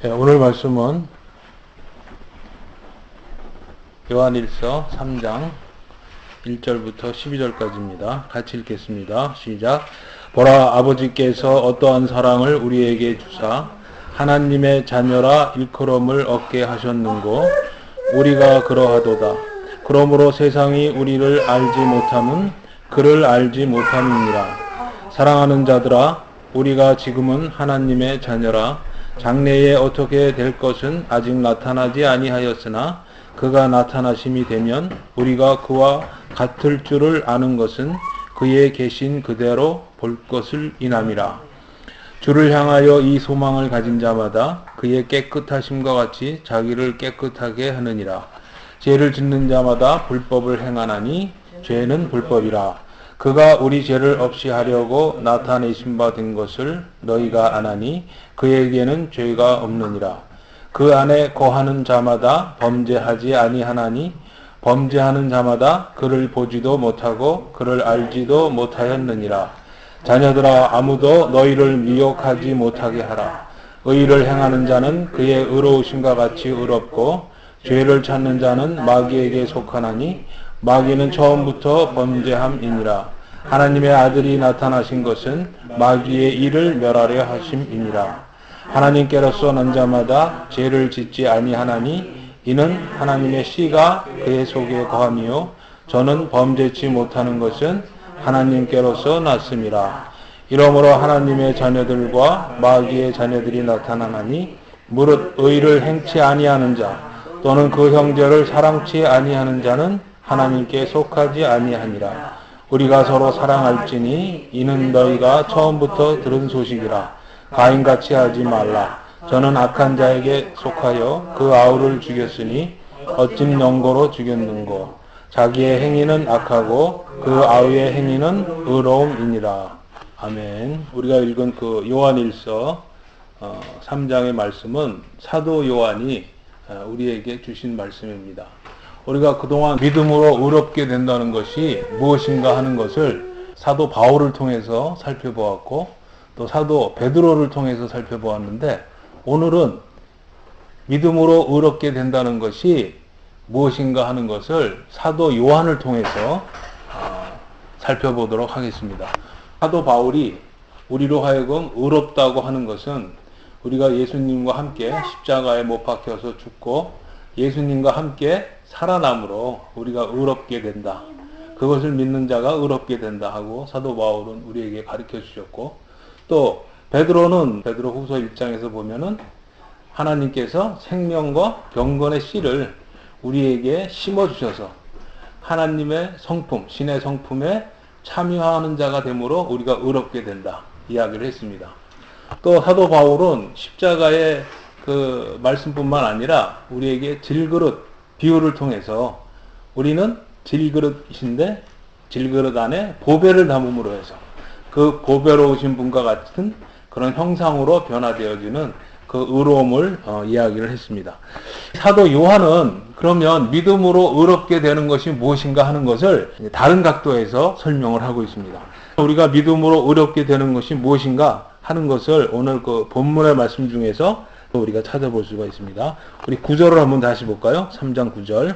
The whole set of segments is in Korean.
오늘 말씀은 요한일서 3장 1절부터 12절까지입니다. 같이 읽겠습니다. 시작. 보라, 아버지께서 어떠한 사랑을 우리에게 주사 하나님의 자녀라 일컬음을 얻게 하셨는고 우리가 그러하도다. 그러므로 세상이 우리를 알지 못함은 그를 알지 못함이니라. 사랑하는 자들아, 우리가 지금은 하나님의 자녀라. 장래에 어떻게 될 것은 아직 나타나지 아니하였으나 그가 나타나심이 되면 우리가 그와 같을 줄을 아는 것은 그의 계신 그대로 볼 것을 인함이라. 주를 향하여 이 소망을 가진 자마다 그의 깨끗하심과 같이 자기를 깨끗하게 하느니라. 죄를 짓는 자마다 불법을 행하나니 죄는 불법이라. 그가 우리 죄를 없이 하려고 나타내신 바 된 것을 너희가 아나니 그에게는 죄가 없느니라. 그 안에 거하는 자마다 범죄하지 아니하나니 범죄하는 자마다 그를 보지도 못하고 그를 알지도 못하였느니라. 자녀들아, 아무도 너희를 미혹하지 못하게 하라. 의를 행하는 자는 그의 의로우심과 같이 의롭고 죄를 찾는 자는 마귀에게 속하나니 마귀는 처음부터 범죄함이니라. 하나님의 아들이 나타나신 것은 마귀의 일을 멸하려 하심이니라. 하나님께로서 난 자마다 죄를 짓지 아니하나니 이는 하나님의 씨가 그의 속에 거함이요 저는 범죄치 못하는 것은 하나님께로서 났음이라. 이러므로 하나님의 자녀들과 마귀의 자녀들이 나타나나니 무릇 의를 행치 아니하는 자 또는 그 형제를 사랑치 아니하는 자는 하나님께 속하지 아니하니라. 우리가 서로 사랑할지니 이는 너희가 처음부터 들은 소식이라. 가인같이 하지 말라. 저는 악한 자에게 속하여 그 아우를 죽였으니 어찜 연고로 죽였는고. 자기의 행위는 악하고 그 아우의 행위는 의로움이니라. 아멘. 우리가 읽은 그 요한일서 3장의 말씀은 사도 요한이 우리에게 주신 말씀입니다. 우리가 그동안 믿음으로 의롭게 된다는 것이 무엇인가 하는 것을 사도 바울을 통해서 살펴보았고 또 사도 베드로를 통해서 살펴보았는데 오늘은 믿음으로 의롭게 된다는 것이 무엇인가 하는 것을 사도 요한을 통해서 살펴보도록 하겠습니다. 사도 바울이 우리로 하여금 의롭다고 하는 것은 우리가 예수님과 함께 십자가에 못 박혀서 죽고 예수님과 함께 살아남으로 우리가 의롭게 된다. 그것을 믿는 자가 의롭게 된다 하고 사도 바울은 우리에게 가르쳐 주셨고 또 베드로는 베드로 후서 1장에서 보면은 하나님께서 생명과 경건의 씨를 우리에게 심어 주셔서 하나님의 성품, 신의 성품에 참여하는 자가 되므로 우리가 의롭게 된다. 이야기를 했습니다. 또 사도 바울은 십자가의 그 말씀뿐만 아니라 우리에게 질그릇 비유를 통해서 우리는 질그릇이신데 질그릇 안에 보배를 담음으로 해서 그 보배로우신 분과 같은 그런 형상으로 변화되어지는 그 의로움을 이야기를 했습니다. 사도 요한은 그러면 믿음으로 의롭게 되는 것이 무엇인가 하는 것을 다른 각도에서 설명을 하고 있습니다. 우리가 믿음으로 의롭게 되는 것이 무엇인가 하는 것을 오늘 그 본문의 말씀 중에서 우리가 찾아볼 수가 있습니다. 우리 9절을 한번 다시 볼까요? 3장 9절.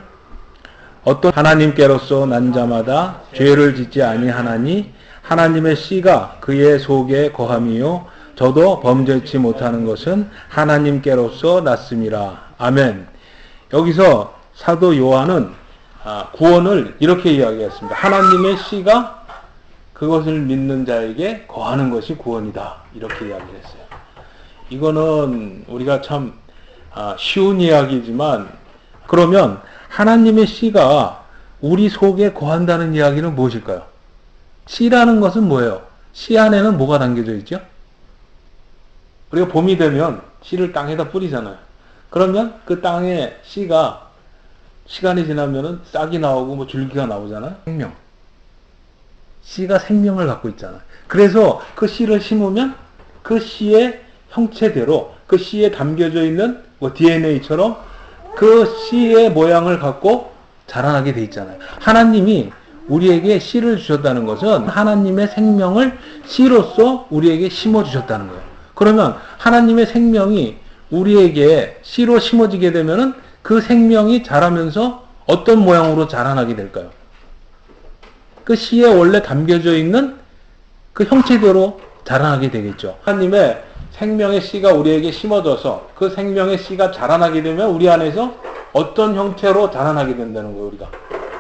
어떤 하나님께로서 난 자마다 죄를 짓지 아니하나니 하나님의 씨가 그의 속에 거함이요 저도 범죄치 못하는 것은 하나님께로서 났음이라. 아멘. 여기서 사도 요한은 구원을 이렇게 이야기했습니다. 하나님의 씨가 그것을 믿는 자에게 거하는 것이 구원이다. 이렇게 이야기를 했어요. 이거는 우리가 참 쉬운 이야기지만 그러면 하나님의 씨가 우리 속에 거한다는 이야기는 무엇일까요? 씨라는 것은 뭐예요? 씨 안에는 뭐가 담겨져 있죠? 우리가 봄이 되면 씨를 땅에다 뿌리잖아요. 그러면 그 땅에 씨가 시간이 지나면은 싹이 나오고 뭐 줄기가 나오잖아요. 생명. 씨가 생명을 갖고 있잖아요. 그래서 그 씨를 심으면 그 씨의 형체대로 그 씨에 담겨져 있는 뭐 DNA처럼 그 씨의 모양을 갖고 자라나게 돼 있잖아요. 하나님이 우리에게 씨를 주셨다는 것은 하나님의 생명을 씨로서 우리에게 심어주셨다는 거예요. 그러면 하나님의 생명이 우리에게 씨로 심어지게 되면은 그 생명이 자라면서 어떤 모양으로 자라나게 될까요? 그 씨에 원래 담겨져 있는 그 형체대로 자라나게 되겠죠. 하나님의 생명의 씨가 우리에게 심어져서 그 생명의 씨가 자라나게 되면 우리 안에서 어떤 형태로 자라나게 된다는 거예요, 우리가.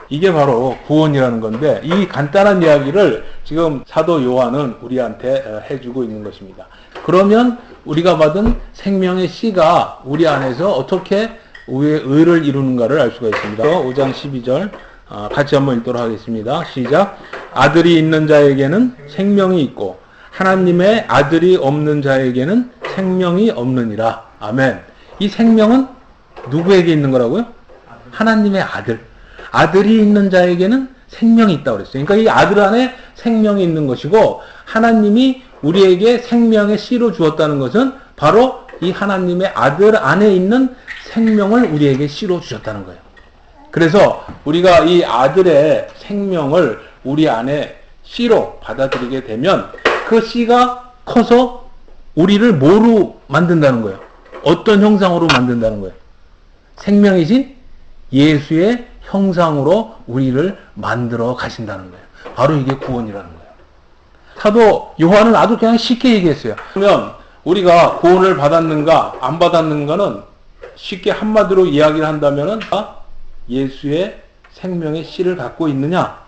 이게 바로 구원이라는 건데, 이 간단한 이야기를 지금 사도 요한은 우리한테 해주고 있는 것입니다. 그러면 우리가 받은 생명의 씨가 우리 안에서 어떻게 우리의 의를 이루는가를 알 수가 있습니다. 5장 12절 같이 한번 읽도록 하겠습니다. 시작. 아들이 있는 자에게는 생명이 있고 하나님의 아들이 없는 자에게는 생명이 없느니라. 아멘. 이 생명은 누구에게 있는 거라고요? 하나님의 아들. 아들이 있는 자에게는 생명이 있다고 그랬어요. 그러니까 이 아들 안에 생명이 있는 것이고, 하나님이 우리에게 생명의 씨로 주었다는 것은 바로 이 하나님의 아들 안에 있는 생명을 우리에게 씨로 주셨다는 거예요. 그래서 우리가 이 아들의 생명을 우리 안에 씨로 받아들이게 되면 그 씨가 커서 우리를 뭐로 만든다는 거예요? 어떤 형상으로 만든다는 거예요? 생명이신 예수의 형상으로 우리를 만들어 가신다는 거예요. 바로 이게 구원이라는 거예요. 사도 요한은 아주 그냥 쉽게 얘기했어요. 그러면 우리가 구원을 받았는가 안 받았는가는 쉽게 한마디로 이야기를 한다면은 예수의 생명의 씨를 갖고 있느냐?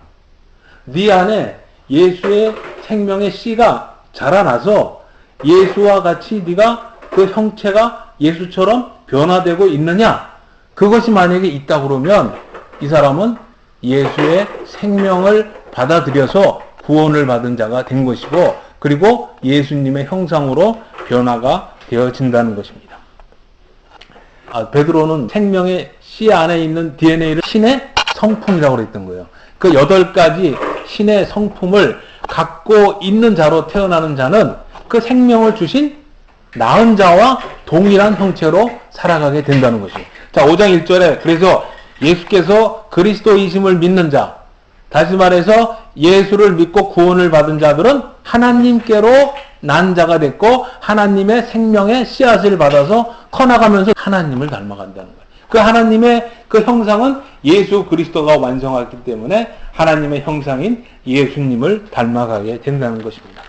네 안에 예수의 생명의 씨가 자라나서 예수와 같이 네가 그 형체가 예수처럼 변화되고 있느냐? 그것이 만약에 있다 그러면 이 사람은 예수의 생명을 받아들여서 구원을 받은 자가 된 것이고, 그리고 예수님의 형상으로 변화가 되어진다는 것입니다. 베드로는 생명의 씨 안에 있는 DNA를 신의 성품이라고 그랬던 거예요. 그 8가지 신의 성품을 갖고 있는 자로 태어나는 자는 그 생명을 주신 낳은 자와 동일한 형체로 살아가게 된다는 것이에요. 자, 5장 1절에 그래서 예수께서 그리스도이심을 믿는 자, 다시 말해서 예수를 믿고 구원을 받은 자들은 하나님께로 난 자가 됐고 하나님의 생명의 씨앗을 받아서 커나가면서 하나님을 닮아간다는 거예요. 그 하나님의 그 형상은 예수 그리스도가 완성했기 때문에 하나님의 형상인 예수님을 닮아가게 된다는 것입니다.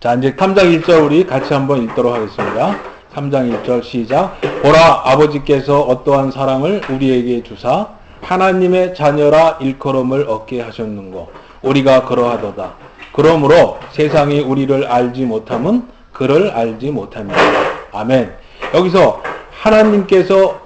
자, 이제 3장 1절 우리 같이 한번 읽도록 하겠습니다. 3장 1절 시작. 보라, 아버지께서 어떠한 사랑을 우리에게 주사 하나님의 자녀라 일컬음을 얻게 하셨는고 우리가 그러하도다. 그러므로 세상이 우리를 알지 못함은 그를 알지 못함이다. 아멘. 여기서 하나님께서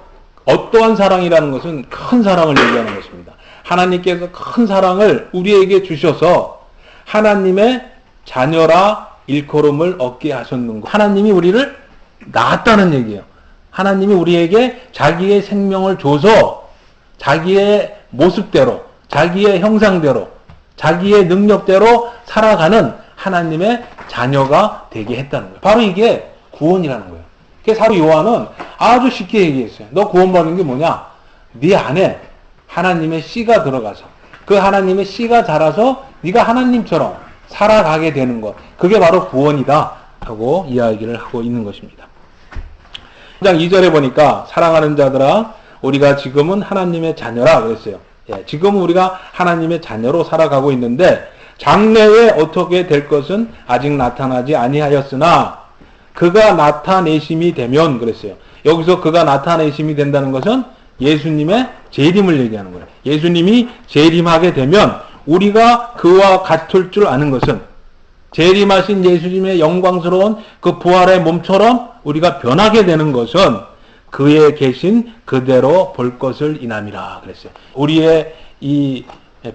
어떠한 사랑이라는 것은 큰 사랑을 얘기하는 것입니다. 하나님께서 큰 사랑을 우리에게 주셔서 하나님의 자녀라 일컬음을 얻게 하셨는고, 하나님이 우리를 낳았다는 얘기예요. 하나님이 우리에게 자기의 생명을 줘서 자기의 모습대로, 자기의 형상대로, 자기의 능력대로 살아가는 하나님의 자녀가 되게 했다는 거예요. 바로 이게 구원이라는 거예요. 그래서 사도 요한은 아주 쉽게 얘기했어요. 너 구원받는 게 뭐냐? 네 안에 하나님의 씨가 들어가서 그 하나님의 씨가 자라서 네가 하나님처럼 살아가게 되는 것, 그게 바로 구원이다 하고 이야기를 하고 있는 것입니다. 3장 2절에 보니까 사랑하는 자들아 우리가 지금은 하나님의 자녀라 그랬어요. 예, 지금은 우리가 하나님의 자녀로 살아가고 있는데 장래에 어떻게 될 것은 아직 나타나지 아니하였으나 그가 나타내심이 되면 그랬어요. 여기서 그가 나타내심이 된다는 것은 예수님의 재림을 얘기하는 거예요. 예수님이 재림하게 되면 우리가 그와 같을 줄 아는 것은 재림하신 예수님의 영광스러운 그 부활의 몸처럼 우리가 변하게 되는 것은 그의 계신 그대로 볼 것을 인함이라 그랬어요. 우리의 이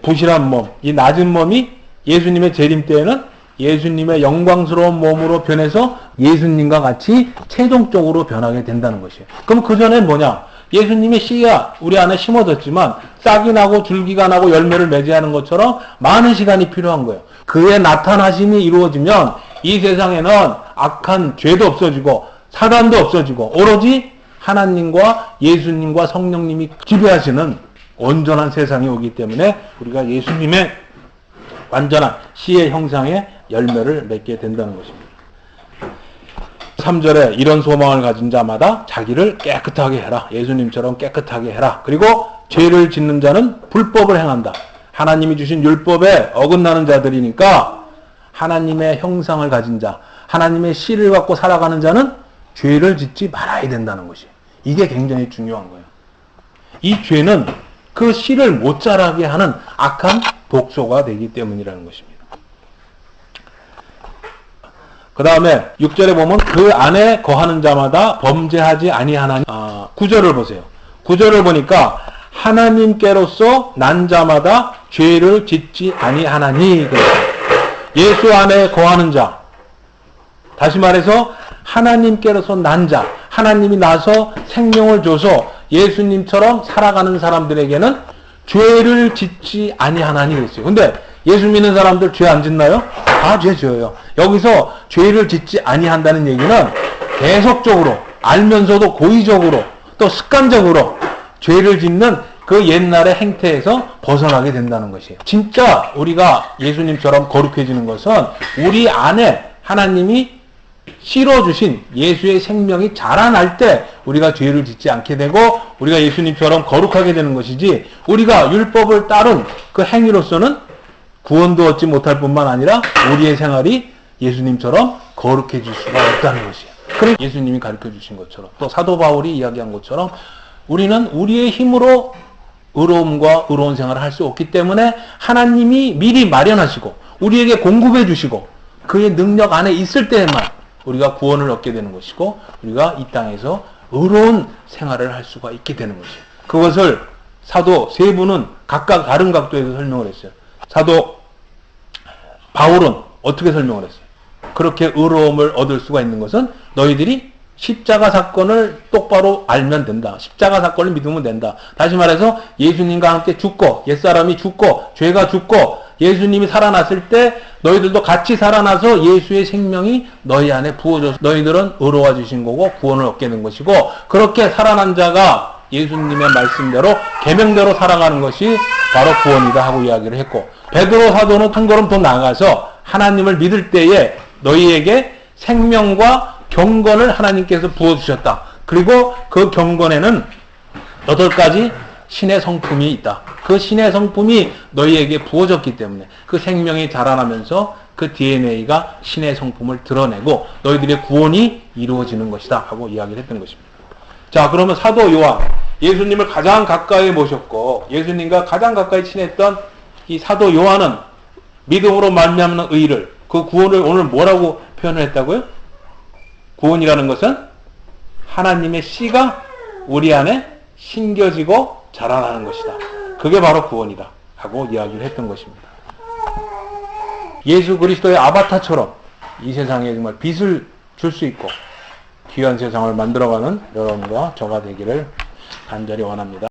부실한 몸, 이 낮은 몸이 예수님의 재림 때에는 예수님의 영광스러운 몸으로 변해서 예수님과 같이 최종적으로 변하게 된다는 것이에요. 그럼 그 전에 뭐냐? 예수님의 씨가 우리 안에 심어졌지만 싹이 나고 줄기가 나고 열매를 맺어야 하는 것처럼 많은 시간이 필요한 거예요. 그의 나타나심이 이루어지면 이 세상에는 악한 죄도 없어지고 사단도 없어지고 오로지 하나님과 예수님과 성령님이 지배하시는 온전한 세상이 오기 때문에 우리가 예수님의 완전한 씨의 형상의 열매를 맺게 된다는 것입니다. 3절에 이런 소망을 가진 자마다 자기를 깨끗하게 해라. 예수님처럼 깨끗하게 해라. 그리고 죄를 짓는 자는 불법을 행한다. 하나님이 주신 율법에 어긋나는 자들이니까 하나님의 형상을 가진 자, 하나님의 씨를 갖고 살아가는 자는 죄를 짓지 말아야 된다는 것이. 이게 굉장히 중요한 거예요. 이 죄는 그 씨를 못 자라게 하는 악한 독소가 되기 때문이라는 것입니다. 그 다음에 6절에 보면 그 안에 거하는 자마다 범죄하지 아니하나니. 9절을 보세요. 9절을 보니까 하나님께로서 난 자마다 죄를 짓지 아니하나니. 예수 안에 거하는 자, 다시 말해서 하나님께로서 난 자, 하나님이 나서 생명을 줘서 예수님처럼 살아가는 사람들에게는 죄를 짓지 아니하나니 그랬어요. 근데 예수 믿는 사람들 죄 안 짓나요? 다 죄 지어요. 여기서 죄를 짓지 아니한다는 얘기는 계속적으로 알면서도 고의적으로 또 습관적으로 죄를 짓는 그 옛날의 행태에서 벗어나게 된다는 것이에요. 진짜 우리가 예수님처럼 거룩해지는 것은 우리 안에 하나님이 실어주신 예수의 생명이 자라날 때 우리가 죄를 짓지 않게 되고 우리가 예수님처럼 거룩하게 되는 것이지, 우리가 율법을 따른 그 행위로서는 구원도 얻지 못할 뿐만 아니라 우리의 생활이 예수님처럼 거룩해질 수가 없다는 것이에요. 그러니까 예수님이 가르쳐 주신 것처럼, 또 사도 바울이 이야기한 것처럼 우리는 우리의 힘으로 의로움과 의로운 생활을 할 수 없기 때문에 하나님이 미리 마련하시고 우리에게 공급해 주시고 그의 능력 안에 있을 때에만 우리가 구원을 얻게 되는 것이고 우리가 이 땅에서 의로운 생활을 할 수가 있게 되는 것이에요. 그것을 사도 세 분은 각각 다른 각도에서 설명을 했어요. 사도 바울은 어떻게 설명을 했어요? 그렇게 의로움을 얻을 수가 있는 것은 너희들이 십자가 사건을 똑바로 알면 된다. 십자가 사건을 믿으면 된다. 다시 말해서 예수님과 함께 죽고 옛사람이 죽고 죄가 죽고 예수님이 살아났을 때 너희들도 같이 살아나서 예수의 생명이 너희 안에 부어져서 너희들은 의로워지신 거고 구원을 얻게 된 것이고, 그렇게 살아난 자가 예수님의 말씀대로 계명대로 살아가는 것이 바로 구원이다 하고 이야기를 했고, 베드로 사도는 한 걸음 더 나아가서 하나님을 믿을 때에 너희에게 생명과 경건을 하나님께서 부어주셨다. 그리고 그 경건에는 8가지 신의 성품이 있다. 그 신의 성품이 너희에게 부어졌기 때문에 그 생명이 자라나면서 그 DNA가 신의 성품을 드러내고 너희들의 구원이 이루어지는 것이다 하고 이야기를 했던 것입니다. 자, 그러면 사도 요한, 예수님을 가장 가까이 모셨고 예수님과 가장 가까이 친했던 이 사도 요한은 믿음으로 말미암는 의를, 그 구원을 오늘 뭐라고 표현을 했다고요? 구원이라는 것은 하나님의 씨가 우리 안에 심겨지고 자라나는 것이다. 그게 바로 구원이다 하고 이야기를 했던 것입니다. 예수 그리스도의 아바타처럼 이 세상에 정말 빛을 줄 수 있고 귀한 세상을 만들어가는 여러분과 저가 되기를 간절히 원합니다.